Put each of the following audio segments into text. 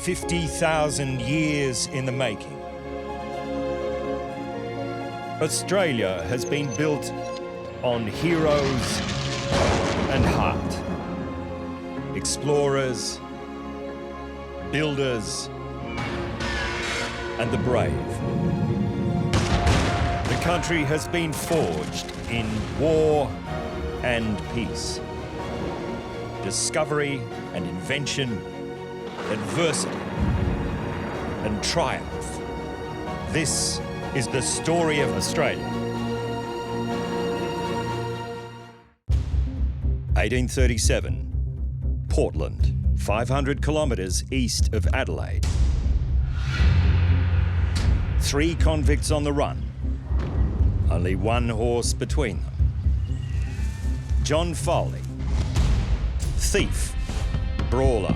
50,000 years in the making. Australia has been built on heroes and heart. Explorers, builders, and the brave. The country has been forged in war and peace, discovery and invention, adversity and triumph. This is the story of Australia. 1837, Portland, 500 kilometres east of Adelaide. 3 convicts on the run, only 1 horse between them. John Foley, thief, brawler,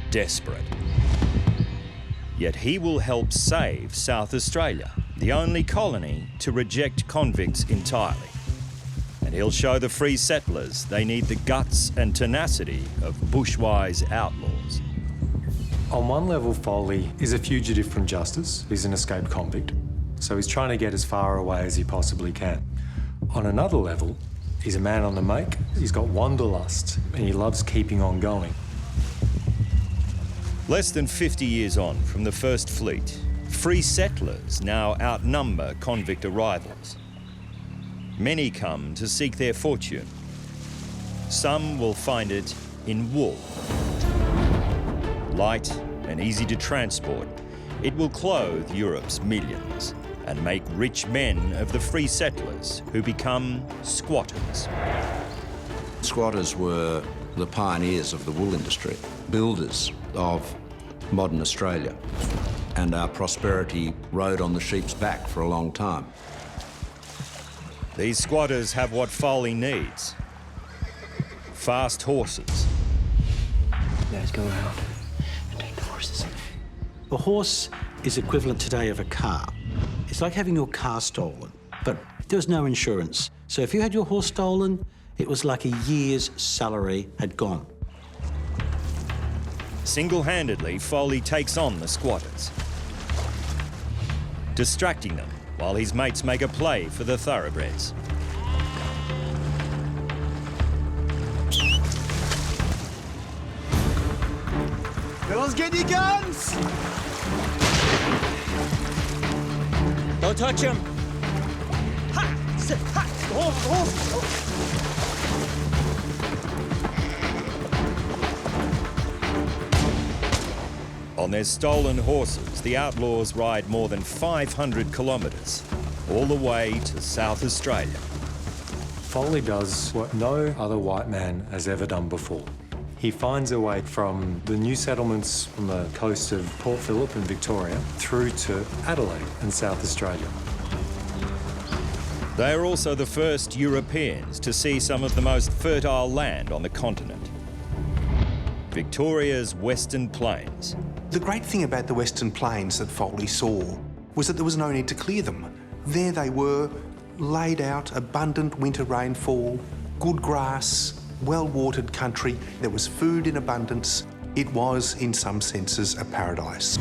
desperate. Yet he will help save South Australia, the only colony to reject convicts entirely. And he'll show the free settlers they need the guts and tenacity of bushwise outlaws. On one level, Foley is a fugitive from justice. He's an escaped convict, so he's trying to get as far away as he possibly can. On another level, he's a man on the make. He's got wanderlust, and he loves keeping on going. Less than 50 years on from the first fleet, free settlers now outnumber convict arrivals. Many come to seek their fortune. Some will find it in wool. Light and easy to transport, it will clothe Europe's millions and make rich men of the free settlers who become squatters. Squatters were the pioneers of the wool industry, builders of modern Australia, and our prosperity rode on the sheep's back for a long time. These squatters have what Foley needs. Fast horses. You guys go around and take the horses. A horse is equivalent today of a car. It's like having your car stolen, but there was no insurance. So if you had your horse stolen, it was like a year's salary had gone. Single-handedly, Foley takes on the squatters, distracting them while his mates make a play for the thoroughbreds. Fellas, get your guns! Don't touch him! Ha! Sit! Ha! Horse! On their stolen horses, the outlaws ride more than 500 kilometres, all the way to South Australia. Foley does what no other white man has ever done before. He finds a way from the new settlements on the coast of Port Phillip in Victoria through to Adelaide in South Australia. They are also the first Europeans to see some of the most fertile land on the continent. Victoria's Western Plains. The great thing about the Western Plains that Foley saw was that there was no need to clear them. There they were, laid out, abundant winter rainfall, good grass, well-watered country. There was food in abundance. It was, in some senses, a paradise.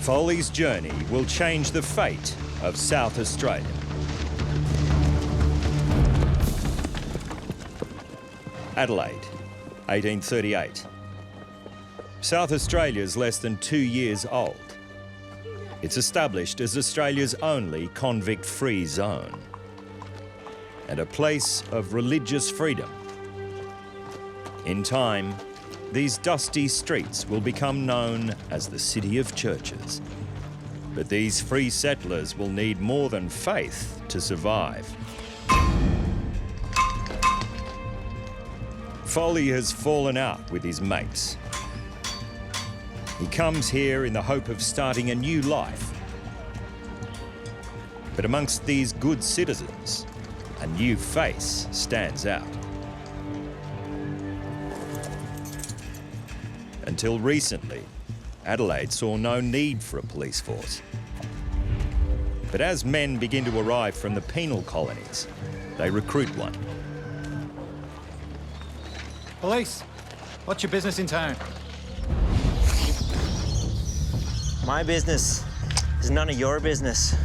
Foley's journey will change the fate of South Australia. Adelaide, 1838. South Australia's less than 2 years old. It's established as Australia's only convict-free zone and a place of religious freedom. In time, these dusty streets will become known as the City of Churches. But these free settlers will need more than faith to survive. Foley has fallen out with his mates. He comes here in the hope of starting a new life. But amongst these good citizens, a new face stands out. Until recently, Adelaide saw no need for a police force. But as men begin to arrive from the penal colonies, they recruit one. Police, what's your business in town? My business is none of your business.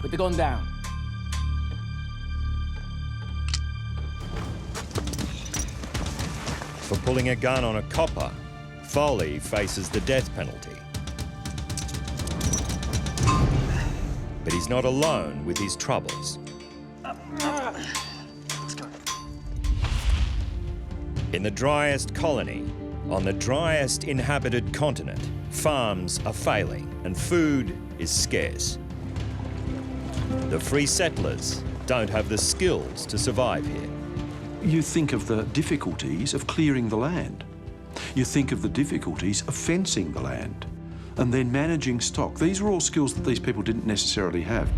Put the gun down. For pulling a gun on a copper, Foley faces the death penalty. But he's not alone with his troubles. In the driest colony, on the driest inhabited continent, farms are failing and food is scarce. The free settlers don't have the skills to survive here. You think of the difficulties of clearing the land. You think of the difficulties of fencing the land and then managing stock. These are all skills that these people didn't necessarily have.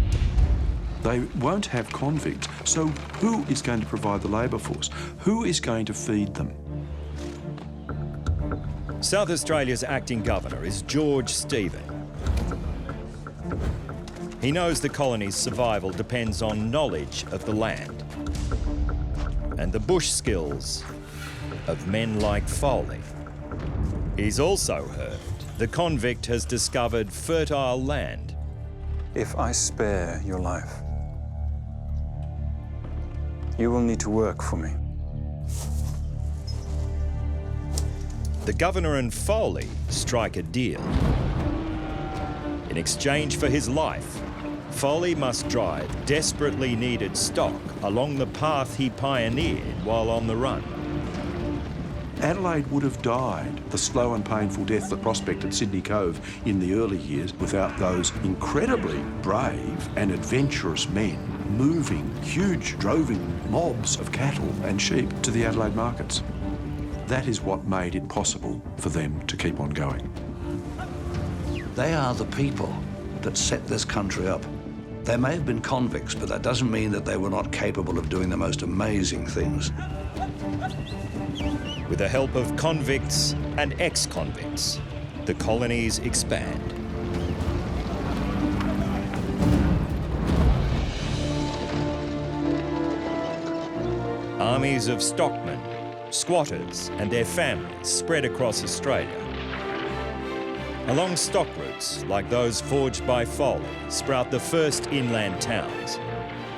They won't have convicts, so who is going to provide the labour force? Who is going to feed them? South Australia's acting governor is George Stephen. He knows the colony's survival depends on knowledge of the land and the bush skills of men like Foley. He's also heard the convict has discovered fertile land. If I spare your life, you will need to work for me. The governor and Foley strike a deal. In exchange for his life, Foley must drive desperately needed stock along the path he pioneered while on the run. Adelaide would have died the slow and painful death that prospected Sydney Cove in the early years without those incredibly brave and adventurous men moving huge droving mobs of cattle and sheep to the Adelaide markets. That is what made it possible for them to keep on going. They are the people that set this country up. They may have been convicts, but that doesn't mean that they were not capable of doing the most amazing things. With the help of convicts and ex-convicts, the colonies expand. Armies of stockmen, squatters and their families spread across Australia. Along stock routes, like those forged by Foley, sprout the first inland towns,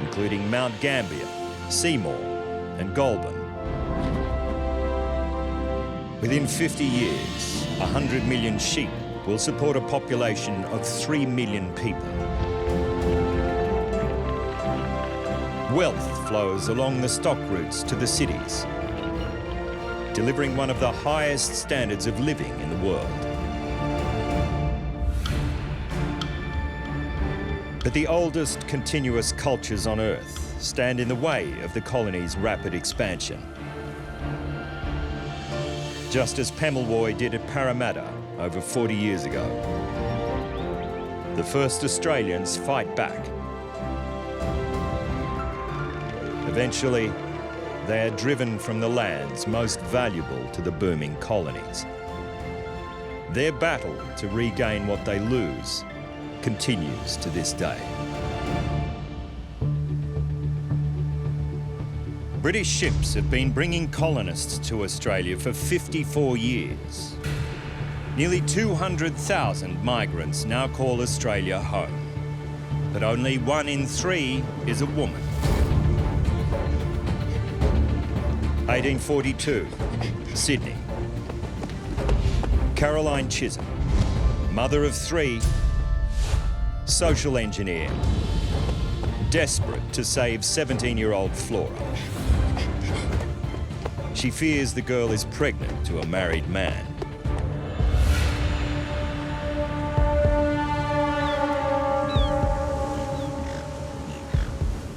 including Mount Gambier, Seymour and Goulburn. Within 50 years, 100 million sheep will support a population of 3 million people. Wealth flows along the stock routes to the cities, delivering one of the highest standards of living in the world. But the oldest continuous cultures on Earth stand in the way of the colony's rapid expansion. Just as Pemulwuy did at Parramatta over 40 years ago. The first Australians fight back. Eventually, they are driven from the lands most valuable to the booming colonies. Their battle to regain what they lose continues to this day. British ships have been bringing colonists to Australia for 54 years. Nearly 200,000 migrants now call Australia home, but only 1 in 3 is a woman. 1842, Sydney. Caroline Chisholm, mother of 3, social engineer, desperate to save 17-year-old Flora. She fears the girl is pregnant to a married man.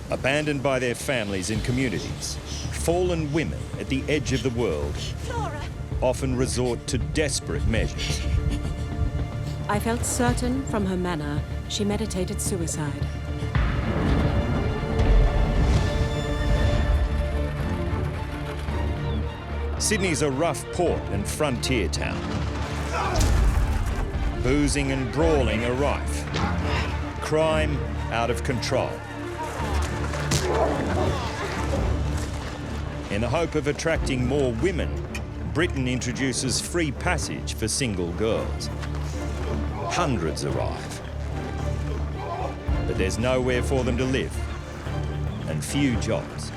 Abandoned by their families and communities, fallen women at the edge of the world often resort to desperate measures. I felt certain from her manner she meditated suicide. Sydney's a rough port and frontier town. Boozing and brawling are rife. Crime out of control. In the hope of attracting more women, Britain introduces free passage for single girls. Hundreds arrive. But there's nowhere for them to live, and few jobs.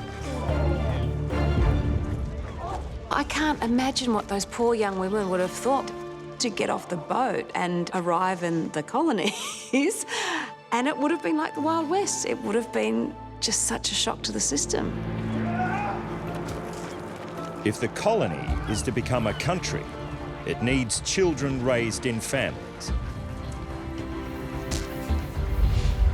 I can't imagine what those poor young women would have thought to get off the boat and arrive in the colonies. And it would have been like the Wild West. It would have been just such a shock to the system. If the colony is to become a country, it needs children raised in families.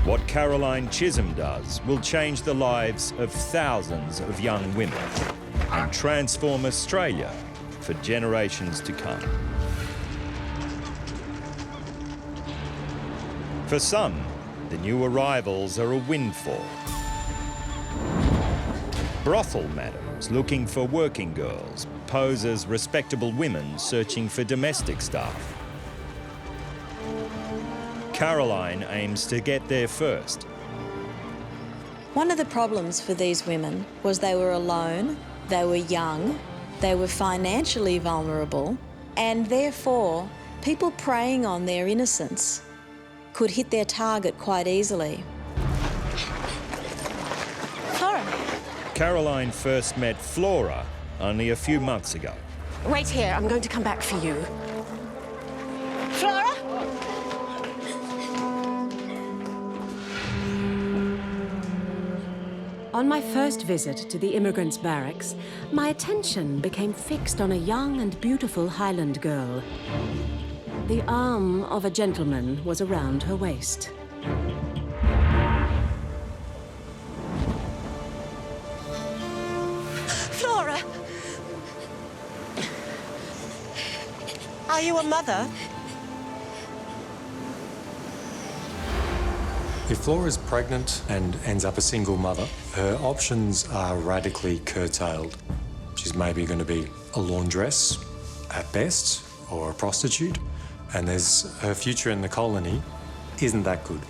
What Caroline Chisholm does will change the lives of thousands of young women and transform Australia for generations to come. For some, the new arrivals are a windfall. Brothel madams looking for working girls pose as respectable women searching for domestic staff. Caroline aims to get there first. One of the problems for these women was they were alone, they were young, they were financially vulnerable, and therefore people preying on their innocence could hit their target quite easily. Flora. Caroline first met Flora only a few months ago. Wait here, I'm going to come back for you. Flora? On my first visit to the immigrants' barracks, my attention became fixed on a young and beautiful Highland girl. The arm of a gentleman was around her waist. Flora! Are you a mother? If Flora's pregnant and ends up a single mother, her options are radically curtailed. She's maybe going to be a laundress at best, or a prostitute, and her future in the colony isn't that good.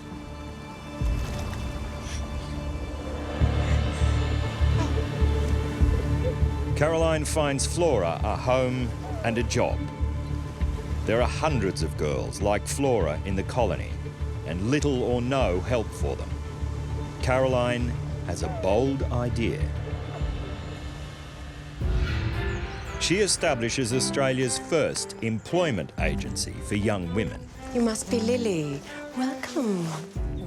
Caroline finds Flora a home and a job. There are hundreds of girls like Flora in the colony, and little or no help for them. Caroline has a bold idea. She establishes Australia's first employment agency for young women. You must be Lily. Welcome.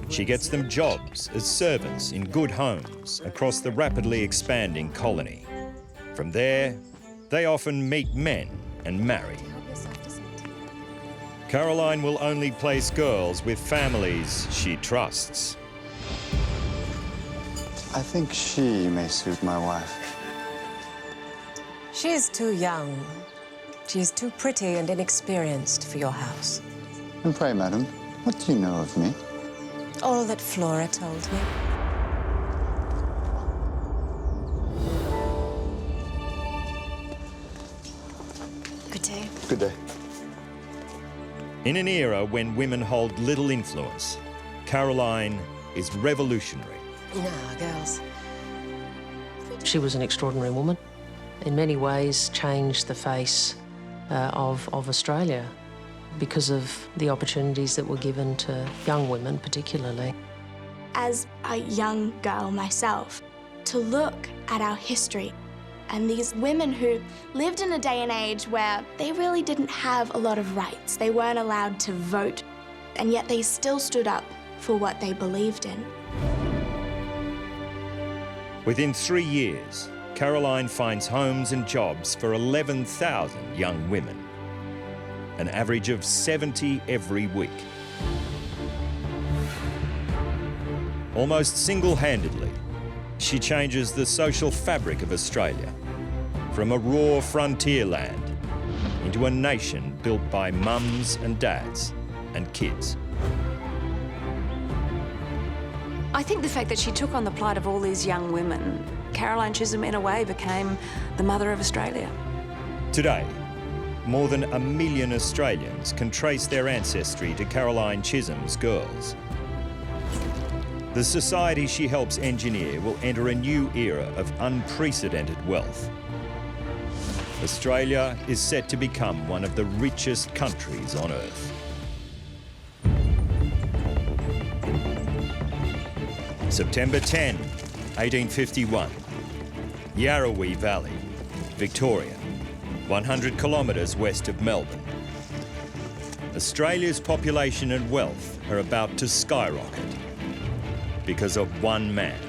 She gets them jobs as servants in good homes across the rapidly expanding colony. From there, they often meet men and marry. Caroline will only place girls with families she trusts. I think she may suit my wife. She is too young. She is too pretty and inexperienced for your house. And pray, madam, what do you know of me? All that Flora told me. Good day. Good day. In an era when women hold little influence, Caroline is revolutionary. Nah, girls. She was an extraordinary woman. In many ways, changed the face of Australia because of the opportunities that were given to young women, particularly. As a young girl myself, to look at our history and these women who lived in a day and age where they really didn't have a lot of rights. They weren't allowed to vote, and yet they still stood up for what they believed in. Within 3 years, Caroline finds homes and jobs for 11,000 young women, an average of 70 every week. Almost single-handedly, she changes the social fabric of Australia from a raw frontier land into a nation built by mums and dads and kids. I think the fact that she took on the plight of all these young women, Caroline Chisholm, in a way, became the mother of Australia. Today, more than 1 million Australians can trace their ancestry to Caroline Chisholm's girls. The society she helps engineer will enter a new era of unprecedented wealth. Australia is set to become one of the richest countries on Earth. September 10, 1851. Yarrawee Valley, Victoria, 100 kilometres west of Melbourne. Australia's population and wealth are about to skyrocket because of one man,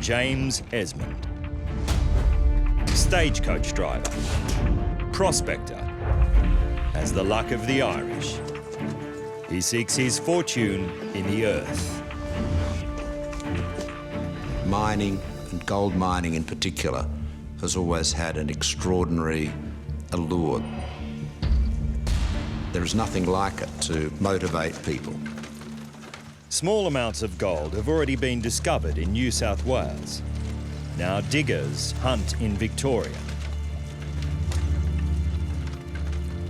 James Esmond. Stagecoach driver, prospector, has the luck of the Irish. He seeks his fortune in the earth. Mining, and gold mining in particular, has always had an extraordinary allure. There is nothing like it to motivate people. Small amounts of gold have already been discovered in New South Wales. Now diggers hunt in Victoria.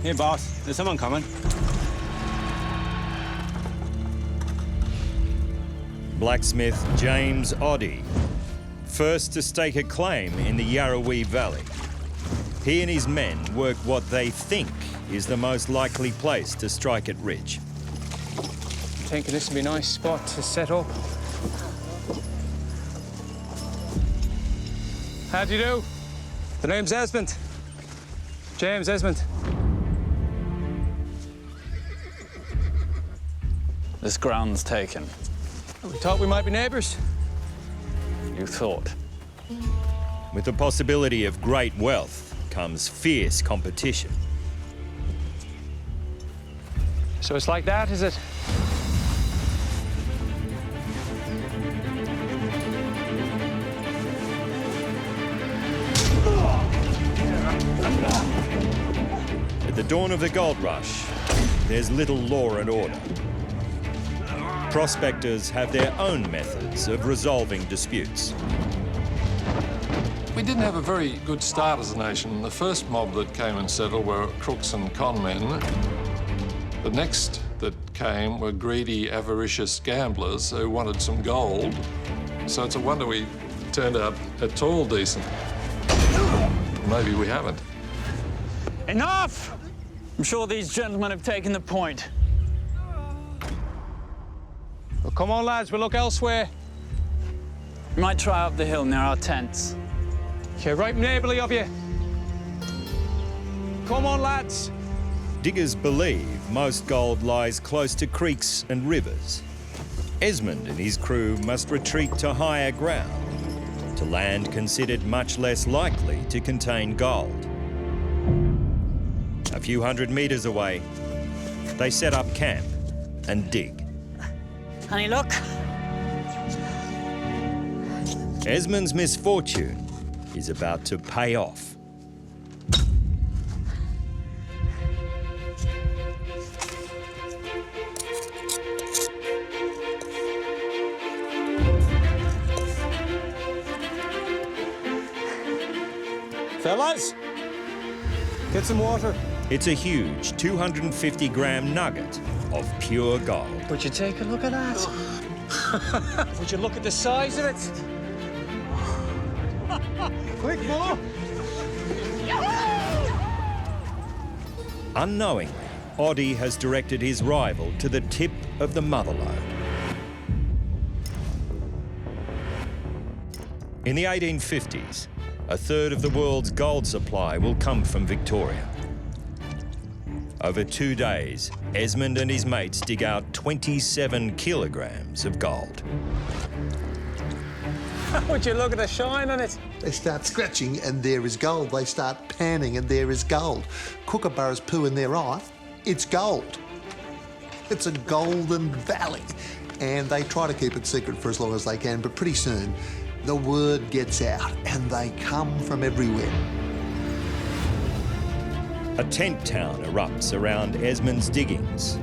Hey, boss, there's someone coming. Blacksmith James Oddie, first to stake a claim in the Yarrawee Valley. He and his men work what they think is the most likely place to strike it rich. I'm thinking this would be a nice spot to set up. How do you do? The name's Esmond. James Esmond. This ground's taken. We thought we might be neighbours. You thought. With the possibility of great wealth comes fierce competition. So it's like that, is it? At the dawn of the gold rush, there's little law and order. Prospectors have their own methods of resolving disputes. We didn't have a very good start as a nation. The first mob that came and settled were crooks and con men. The next that came were greedy, avaricious gamblers who wanted some gold. So it's a wonder we turned out at all decent. Maybe we haven't. Enough! I'm sure these gentlemen have taken the point. Well, come on, lads, we'll look elsewhere. We might try up the hill near our tents. Okay, right neighbourly of you. Come on, lads. Diggers believe most gold lies close to creeks and rivers. Esmond and his crew must retreat to higher ground, to land considered much less likely to contain gold. A few hundred metres away, they set up camp and dig. Honey, look. Esmond's misfortune is about to pay off. Fellas, get some water. It's a huge 250-gram nugget of pure gold. Would you take a look at that? Would you look at the size of it? Quick, more! Unknowingly, Oddie has directed his rival to the tip of the motherlode. In the 1850s, a third of the world's gold supply will come from Victoria. Over 2 days, Esmond and his mates dig out 27 kilograms of gold. Would you look at the shine on it? They start scratching and there is gold. They start panning and there is gold. Kookaburras poo in their eye, it's gold. It's a golden valley. And they try to keep it secret for as long as they can, but pretty soon the word gets out and they come from everywhere. A tent town erupts around Esmond's diggings.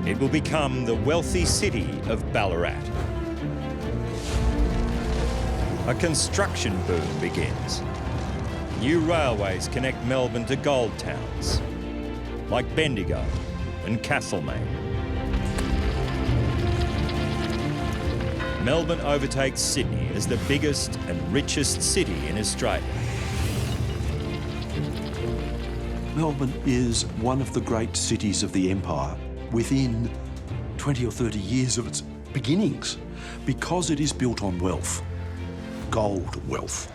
It will become the wealthy city of Ballarat. A construction boom begins. New railways connect Melbourne to gold towns, like Bendigo and Castlemaine. Melbourne overtakes Sydney as the biggest and richest city in Australia. Melbourne is one of the great cities of the empire within 20 or 30 years of its beginnings, because it is built on wealth, gold wealth.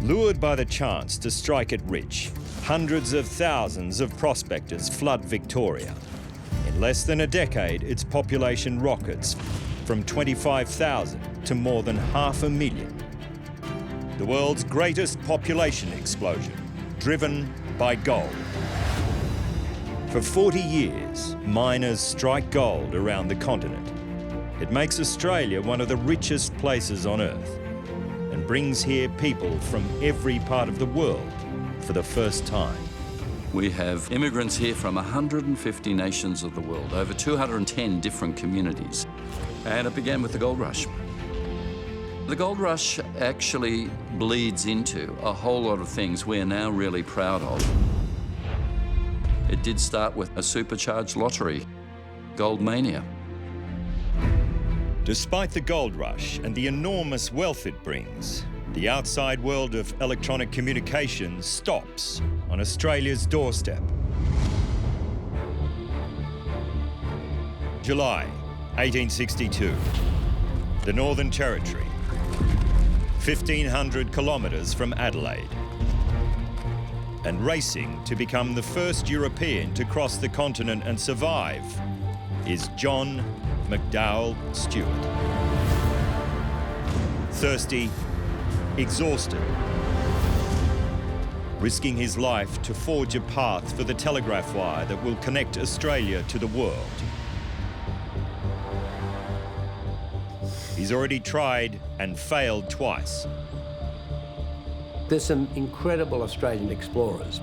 Lured by the chance to strike it rich, hundreds of thousands of prospectors flood Victoria. In less than a decade, its population rockets from 25,000 to more than 500,000. The world's greatest population explosion, driven by gold. For 40 years, miners strike gold around the continent. It makes Australia one of the richest places on Earth and brings here people from every part of the world for the first time. We have immigrants here from 150 nations of the world, over 210 different communities. And it began with the gold rush. The gold rush actually bleeds into a whole lot of things we're now really proud of. It did start with a supercharged lottery, gold mania. Despite the gold rush and the enormous wealth it brings, the outside world of electronic communication stops on Australia's doorstep. July 1862, the Northern Territory, 1,500 kilometres from Adelaide. And racing to become the first European to cross the continent and survive is John McDowell Stuart. Thirsty, exhausted, risking his life to forge a path for the telegraph wire that will connect Australia to the world. He's already tried and failed twice. There's some incredible Australian explorers,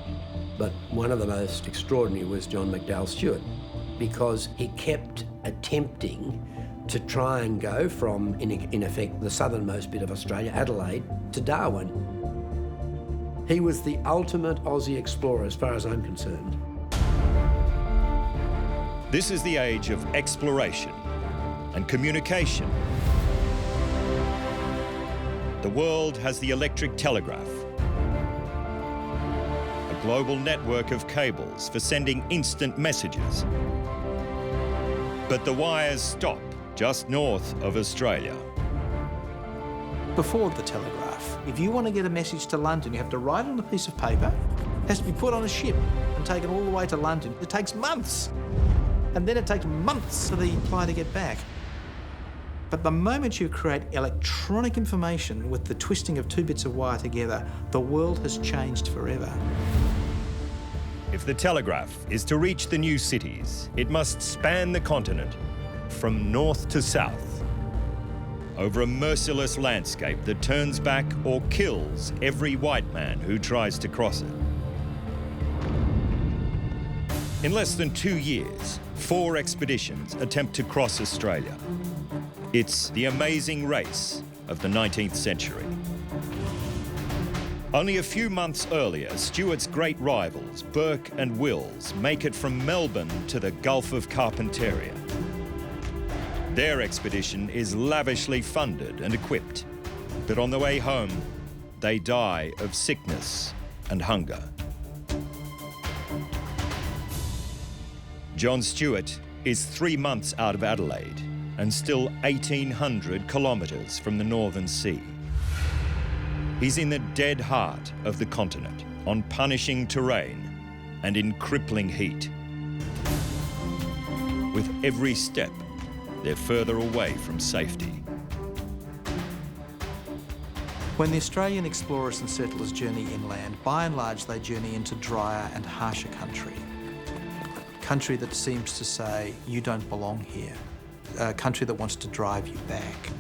but one of the most extraordinary was John McDowell Stuart, because he kept attempting to try and go from, in effect, the southernmost bit of Australia, Adelaide, to Darwin. He was the ultimate Aussie explorer as far as I'm concerned. This is the age of exploration and communication. The world has the electric telegraph, a global network of cables for sending instant messages. But the wires stop just north of Australia. Before the telegraph, if you want to get a message to London, you have to write it on a piece of paper. It has to be put on a ship and taken all the way to London. It takes months. And then it takes months for the reply to get back. But the moment you create electronic information with the twisting of two bits of wire together, the world has changed forever. If the telegraph is to reach the new cities, it must span the continent from north to south, over a merciless landscape that turns back or kills every white man who tries to cross it. In less than 2 years, 4 expeditions attempt to cross Australia. It's the amazing race of the 19th century. Only a few months earlier, Stuart's great rivals, Burke and Wills, make it from Melbourne to the Gulf of Carpentaria. Their expedition is lavishly funded and equipped, but on the way home, they die of sickness and hunger. John Stuart is 3 months out of Adelaide and still 1,800 kilometres from the Northern Sea. He's in the dead heart of the continent, on punishing terrain and in crippling heat. With every step, they're further away from safety. When the Australian explorers and settlers journey inland, by and large they journey into drier and harsher country. Country that seems to say, you don't belong here. A country that wants to drive you back.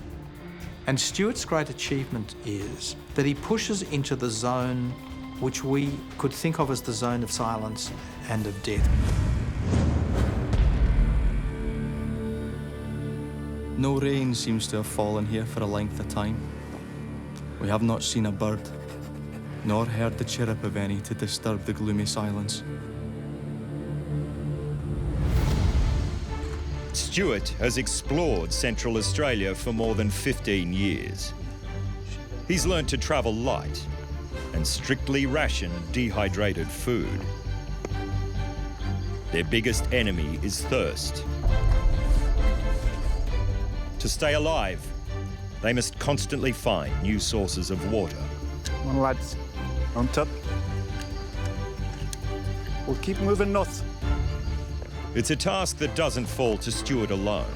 And Stuart's great achievement is that he pushes into the zone which we could think of as the zone of silence and of death. No rain seems to have fallen here for a length of time. We have not seen a bird, nor heard the chirrup of any to disturb the gloomy silence. Stuart has explored Central Australia for more than 15 years. He's learned to travel light and strictly ration dehydrated food. Their biggest enemy is thirst. To stay alive, they must constantly find new sources of water. Come on, lads. On top. We'll keep moving north. It's a task that doesn't fall to Stuart alone.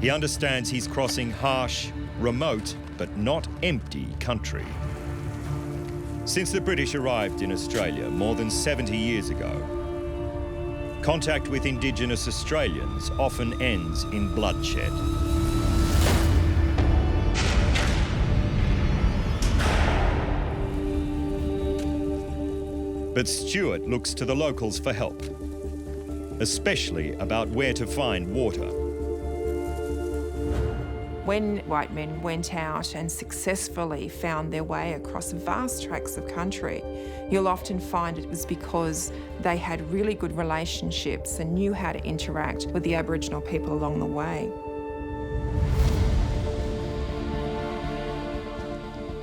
He understands he's crossing harsh, remote, but not empty country. Since the British arrived in Australia more than 70 years ago, contact with Indigenous Australians often ends in bloodshed. But Stuart looks to the locals for help, especially about where to find water. When white men went out and successfully found their way across vast tracts of country, you'll often find it was because they had really good relationships and knew how to interact with the Aboriginal people along the way.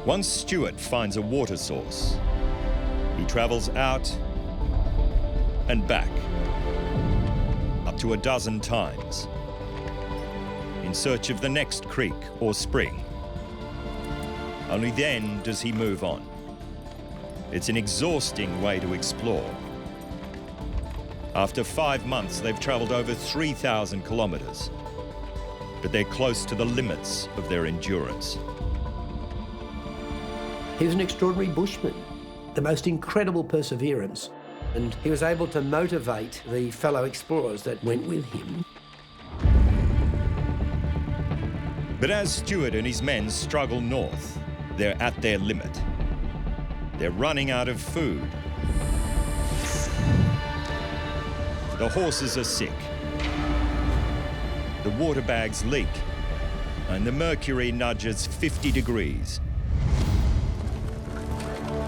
Once Stuart finds a water source, he travels out and back, up to a dozen times, in search of the next creek or spring. Only then does he move on. It's an exhausting way to explore. After 5 months, they've travelled over 3,000 kilometres, but they're close to the limits of their endurance. He was an extraordinary bushman, the most incredible perseverance, and he was able to motivate the fellow explorers that went with him. But as Stuart and his men struggle north, they're at their limit. They're running out of food. The horses are sick. The water bags leak, and the mercury nudges 50 degrees.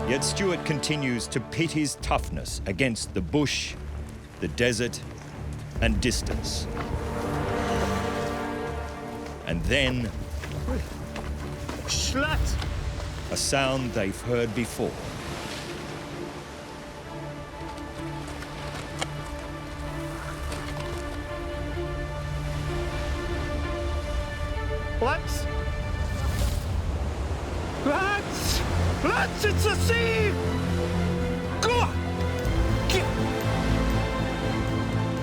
Yet Stuart continues to pit his toughness against the bush, the desert, and distance. And then, Schlat! A sound they've heard before. Lads! Lads! Lads, it's the sea! Go!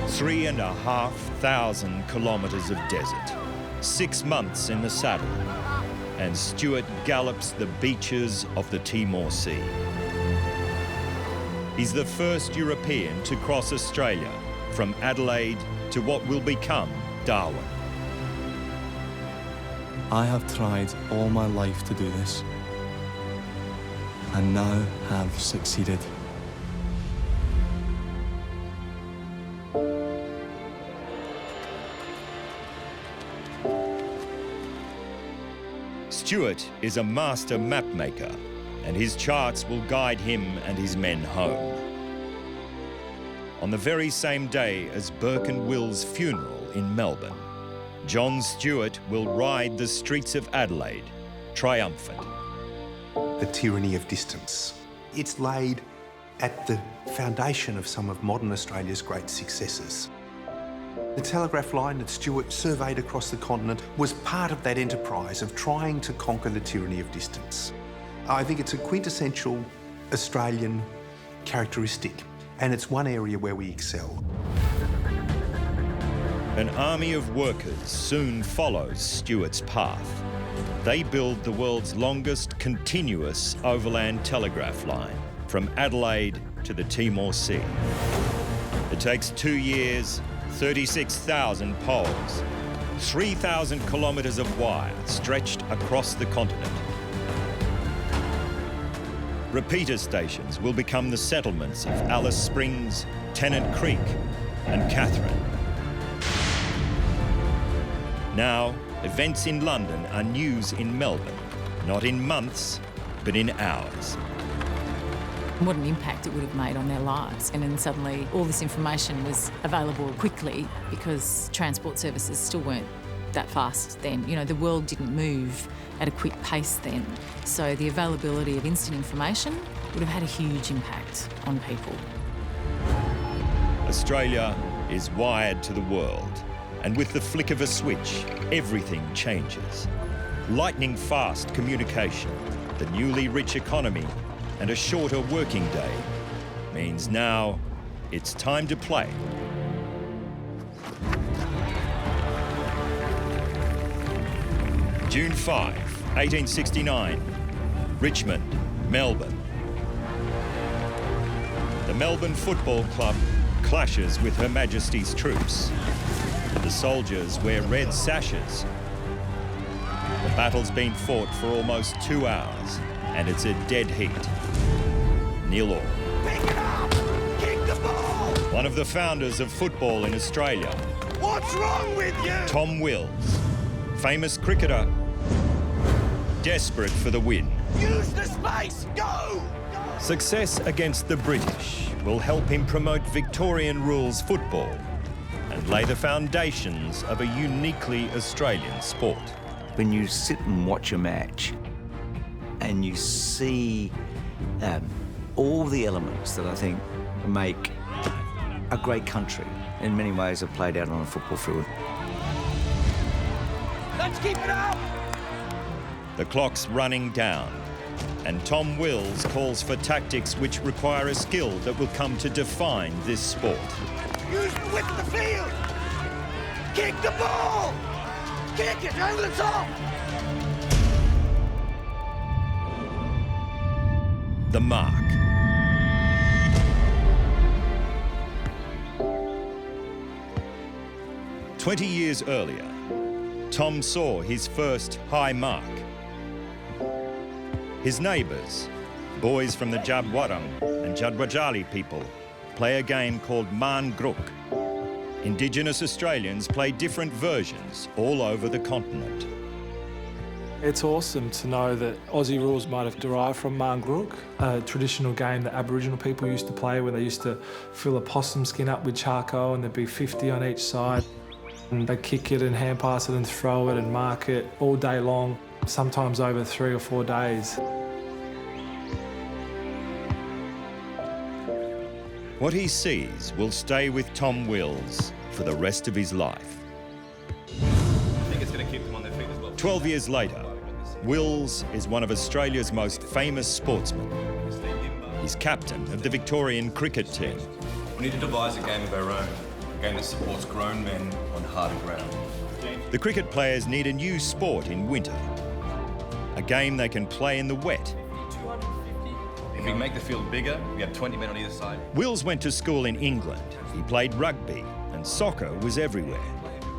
3,500 kilometres of desert, 6 months in the saddle, and Stuart gallops the beaches of the Timor Sea. He's the first European to cross Australia from Adelaide to what will become Darwin. I have tried all my life to do this, and now have succeeded. Stuart is a master map maker, and his charts will guide him and his men home. On the very same day as Burke and Will's funeral in Melbourne, John Stuart will ride the streets of Adelaide, triumphant. The tyranny of distance. It's laid at the foundation of some of modern Australia's great successes. The telegraph line that Stuart surveyed across the continent was part of that enterprise of trying to conquer the tyranny of distance. I think it's a quintessential Australian characteristic, and it's one area where we excel. An army of workers soon follows Stuart's path. They build the world's longest continuous overland telegraph line from Adelaide to the Timor Sea. It takes 2 years, 36,000 poles, 3,000 kilometres of wire stretched across the continent. Repeater stations will become the settlements of Alice Springs, Tennant Creek, and Katherine. Now, events in London are news in Melbourne, not in months, but in hours. What an impact it would have made on their lives. And then suddenly all this information was available quickly because transport services still weren't that fast then. You know, the world didn't move at a quick pace then. So the availability of instant information would have had a huge impact on people. Australia is wired to the world, and with the flick of a switch, everything changes. Lightning fast communication, the newly rich economy, and a shorter working day means now it's time to play. June 5, 1869, Richmond, Melbourne. The Melbourne Football Club clashes with Her Majesty's troops. The soldiers wear red sashes. The battle's been fought for almost 2 hours, and it's a dead heat. 0-0. Pick it up! Kick the ball! One of the founders of football in Australia, What's wrong with you? Tom Wills, famous cricketer, desperate for the win. Use the space! Go! Success against the British will help him promote Victorian rules football and lay the foundations of a uniquely Australian sport. When you sit and watch a match and you see all the elements that I think make a great country, in many ways are played out on a football field. Let's keep it up! The clock's running down, and Tom Wills calls for tactics which require a skill that will come to define this sport. Use the width of the field! Kick the ball! Kick it over the top! The mark. "20 years earlier, Tom saw his first high mark. His neighbours, boys from the Jabwaram and Jadwajali people, play a game called Mangruk. Indigenous Australians play different versions all over the continent. It's awesome to know that Aussie rules might have derived from Mangruk, a traditional game that Aboriginal people used to play where they used to fill a possum skin up with charcoal and there'd be 50 on each side. And they'd kick it and hand pass it and throw it and mark it all day long, sometimes over 3 or 4 days. What he sees will stay with Tom Wills for the rest of his life. I think it's going to keep them on their feet as well. 12 years later, Wills is one of Australia's most famous sportsmen. He's captain of the Victorian cricket team. We need to devise a game of our own, a game that supports grown men on harder ground. The cricket players need a new sport in winter, a game they can play in the wet. If we make the field bigger, we have 20 men on either side. Wills went to school in England. He played rugby and soccer was everywhere.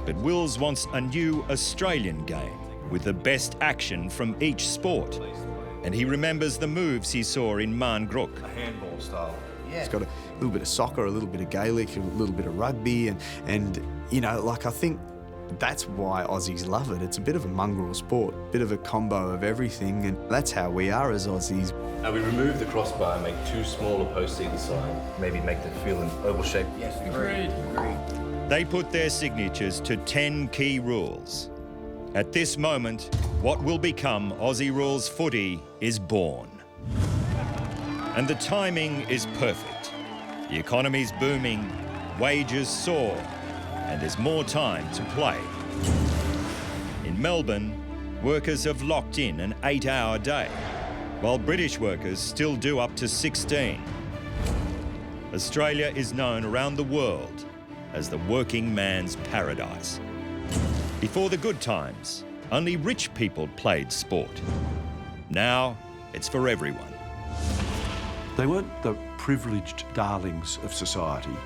But Wills wants a new Australian game with the best action from each sport. And he remembers the moves he saw in Mangruk. A handball style. Yeah. It's got a little bit of soccer, a little bit of Gaelic, a little bit of rugby, and you know, like I think that's why Aussies love it. It's a bit of a mongrel sport, a bit of a combo of everything, and that's how we are as Aussies. Now we remove the crossbar and make 2 smaller posts either side. Maybe make the field an oval shape. Yes, agreed. They put their signatures to 10 key rules. At this moment, what will become Aussie rules footy is born. And the timing is perfect. The economy's booming, wages soar, and there's more time to play. In Melbourne, workers have locked in an 8-hour day, while British workers still do up to 16. Australia is known around the world as the working man's paradise. Before the good times, only rich people played sport. Now, it's for everyone. They weren't the privileged darlings of society.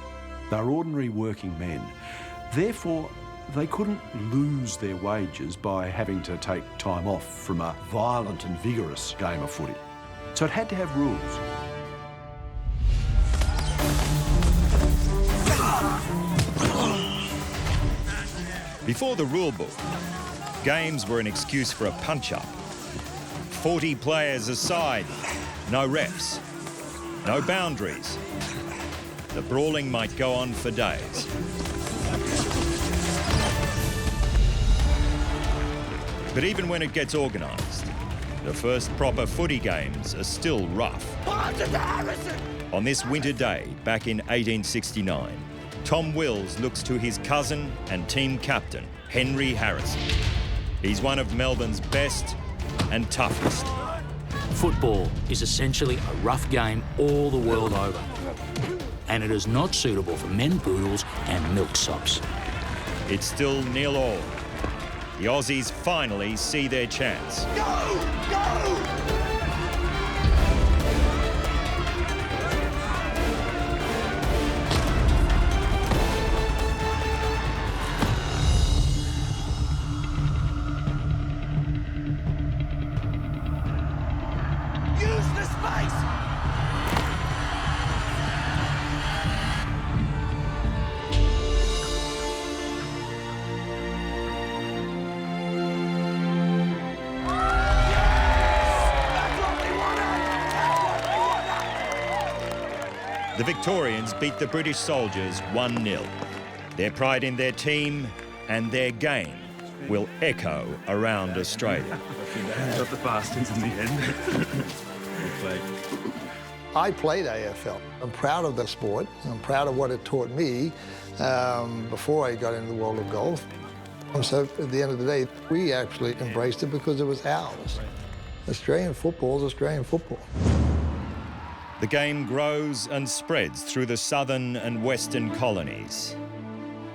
They were ordinary working men. Therefore, they couldn't lose their wages by having to take time off from a violent and vigorous game of footy. So it had to have rules. Before the rule book, games were an excuse for a punch-up. 40 players aside, no refs, no boundaries. The brawling might go on for days. But even when it gets organised, the first proper footy games are still rough. On this winter day, back in 1869, Tom Wills looks to his cousin and team captain, Henry Harrison. He's one of Melbourne's best and toughest. Football is essentially a rough game all the world over, and it is not suitable for men poodles and milksops. It's still 0-0. The Aussies finally see their chance. Go! Go! The Victorians beat the British soldiers 1-0. Their pride in their team and their game will echo around Australia. Got the bastards in the end. I played AFL. I'm proud of the sport. I'm proud of what it taught me before I got into the world of golf. So at the end of the day, we actually embraced it because it was ours. Australian football is Australian football. The game grows and spreads through the southern and western colonies.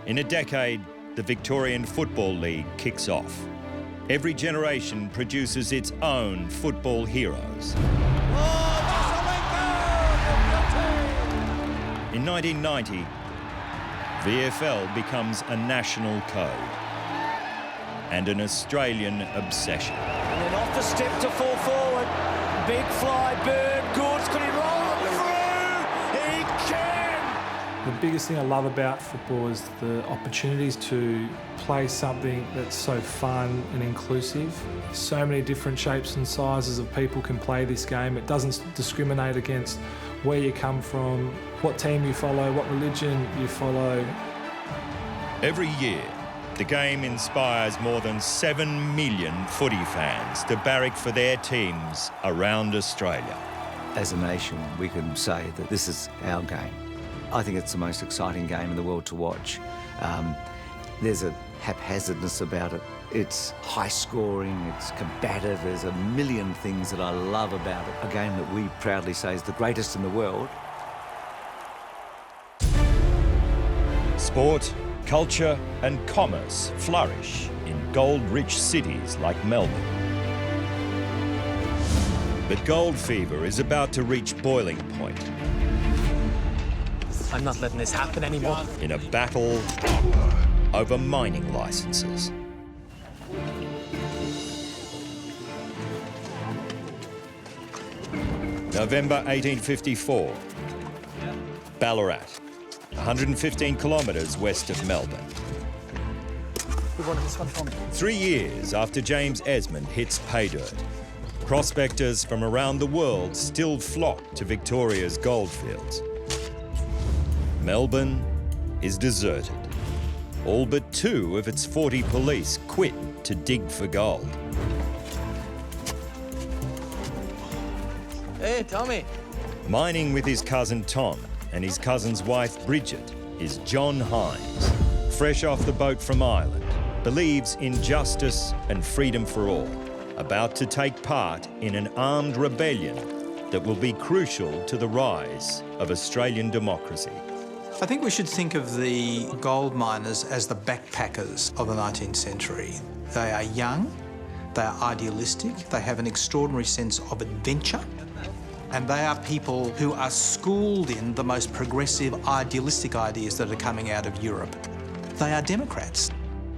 In a decade, the Victorian Football League kicks off. Every generation produces its own football heroes. In 1990, VFL becomes a national code and an Australian obsession. And then off the step to fall forward. Big fly, bird, Goods, could he roll it through? He can! The biggest thing I love about football is the opportunities to play something that's so fun and inclusive. So many different shapes and sizes of people can play this game. It doesn't discriminate against where you come from, what team you follow, what religion you follow. Every year, the game inspires more than 7 million footy fans to barrack for their teams around Australia. As a nation, we can say that this is our game. I think it's the most exciting game in the world to watch. There's a haphazardness about it. It's high scoring, it's combative. There's a million things that I love about it. A game that we proudly say is the greatest in the world. Sport, culture and commerce flourish in gold-rich cities like Melbourne. But gold fever is about to reach boiling point. I'm not letting this happen anymore. In a battle over mining licenses. November 1854, Ballarat, 115 kilometres west of Melbourne. 3 years after James Esmond hits pay dirt, prospectors from around the world still flock to Victoria's goldfields. Melbourne is deserted. All but 2 of its 40 police quit to dig for gold. Hey, Tommy. Mining with his cousin Tom and his cousin's wife Bridget is John Hines. Fresh off the boat from Ireland, believes in justice and freedom for all, about to take part in an armed rebellion that will be crucial to the rise of Australian democracy. I think we should think of the gold miners as the backpackers of the 19th century. They are young, they are idealistic, they have an extraordinary sense of adventure, and they are people who are schooled in the most progressive, idealistic ideas that are coming out of Europe. They are Democrats,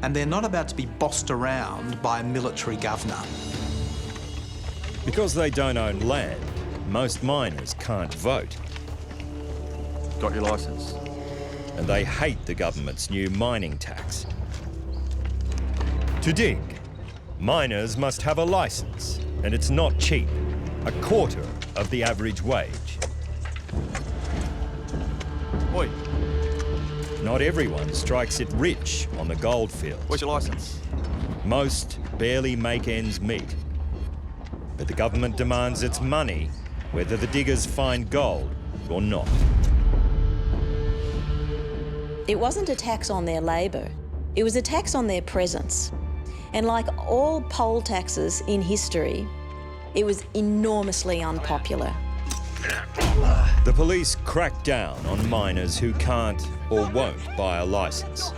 and they're not about to be bossed around by a military governor. Because they don't own land, most miners can't vote. Got your licence? And they hate the government's new mining tax. To dig, miners must have a licence, and it's not cheap, a quarter of the average wage. Oi. Not everyone strikes it rich on the goldfields. Where's your licence? Most barely make ends meet. But the government demands its money, whether the diggers find gold or not. It wasn't a tax on their labour, it was a tax on their presence. And like all poll taxes in history, it was enormously unpopular. The police crack down on miners who can't or won't buy a licence.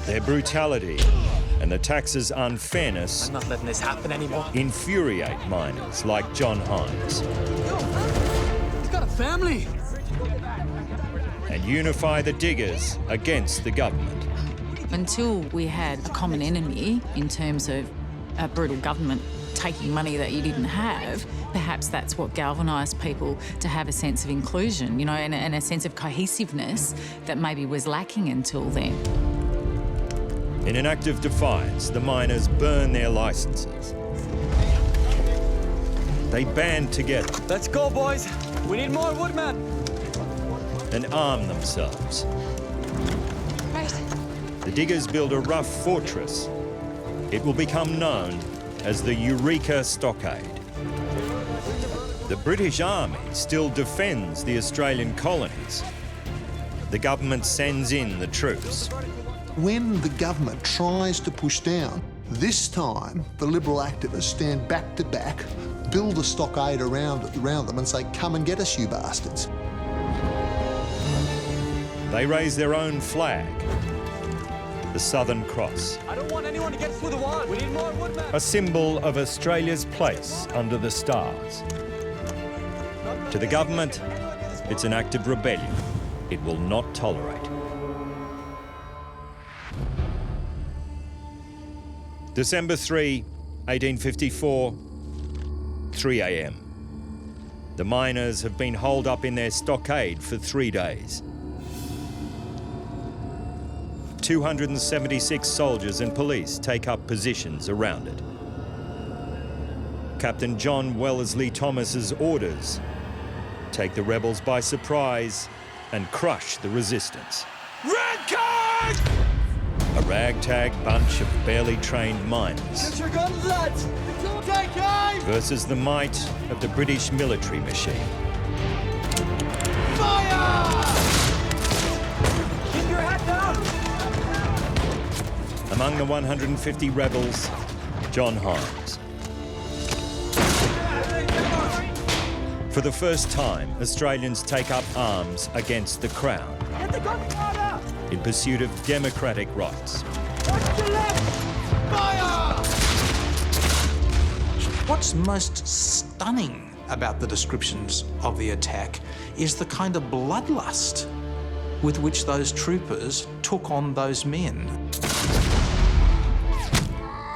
Their brutality and the tax's unfairness I'm not letting this happen anymore. infuriate miners like John Hines. He's got a family. And unify the diggers against the government. Until we had a common enemy in terms of a brutal government taking money that you didn't have, perhaps that's what galvanised people to have a sense of inclusion, you know, and a sense of cohesiveness that maybe was lacking until then. In an act of defiance, the miners burn their licences. They band together. Let's go, boys. We need more woodmen. And arm themselves. Right. The diggers build a rough fortress. It will become known as the Eureka Stockade. The British Army still defends the Australian colonies. The government sends in the troops. When the government tries to push down, this time the Liberal activists stand back to back, build a stockade around them and say, come and get us, you bastards. They raise their own flag, the Southern Cross. I don't want anyone to get through the wall. We need more woodmen. A symbol of Australia's place under the stars. To the government, it's an act of rebellion it will not tolerate. December 3, 1854, 3 a.m. The miners have been holed up in their stockade for 3 days. 276 soldiers and police take up positions around it. Captain John Wellesley Thomas's orders take the rebels by surprise and crush the resistance. Red card! A ragtag bunch of barely trained miners Get your guns, lads! Take aim! versus the might of the British military machine. Fire! Keep your head down! Among the 150 rebels, John Hines. For the first time, Australians take up arms against the Crown Get the gunpowder! in pursuit of democratic rights. Watch your left! Fire! What's most stunning about the descriptions of the attack is the kind of bloodlust with which those troopers took on those men.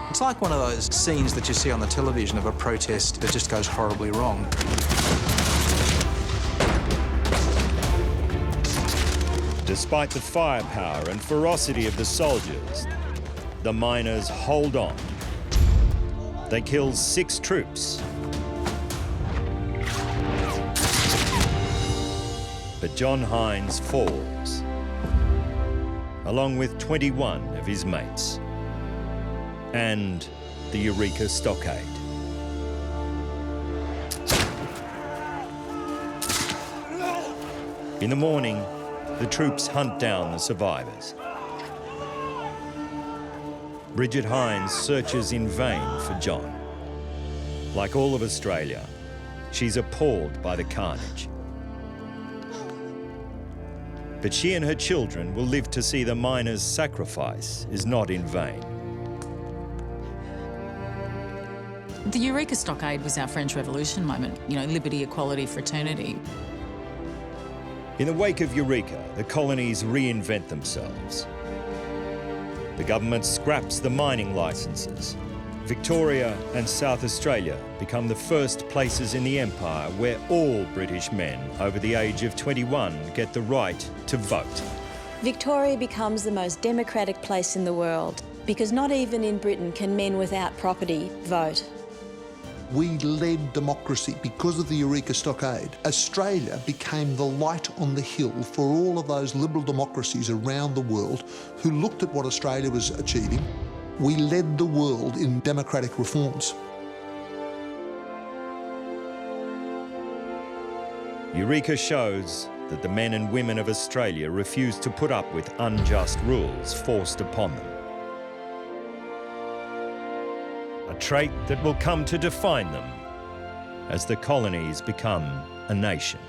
It's like one of those scenes that you see on the television of a protest that just goes horribly wrong. Despite the firepower and ferocity of the soldiers, the miners hold on. They kill 6 troops. But John Hines falls, along with 21 of his mates, and the Eureka Stockade. In the morning, the troops hunt down the survivors. Bridget Hines searches in vain for John. Like all of Australia, she's appalled by the carnage. But she and her children will live to see the miners' sacrifice is not in vain. The Eureka Stockade was our French Revolution moment, you know, liberty, equality, fraternity. In the wake of Eureka, the colonies reinvent themselves. The government scraps the mining licences. Victoria and South Australia become the first places in the empire where all British men over the age of 21 get the right to vote. Victoria becomes the most democratic place in the world because not even in Britain can men without property vote. We led democracy because of the Eureka Stockade. Australia became the light on the hill for all of those liberal democracies around the world who looked at what Australia was achieving We led the world in democratic reforms. Eureka shows that the men and women of Australia refused to put up with unjust rules forced upon them. A trait that will come to define them as the colonies become a nation.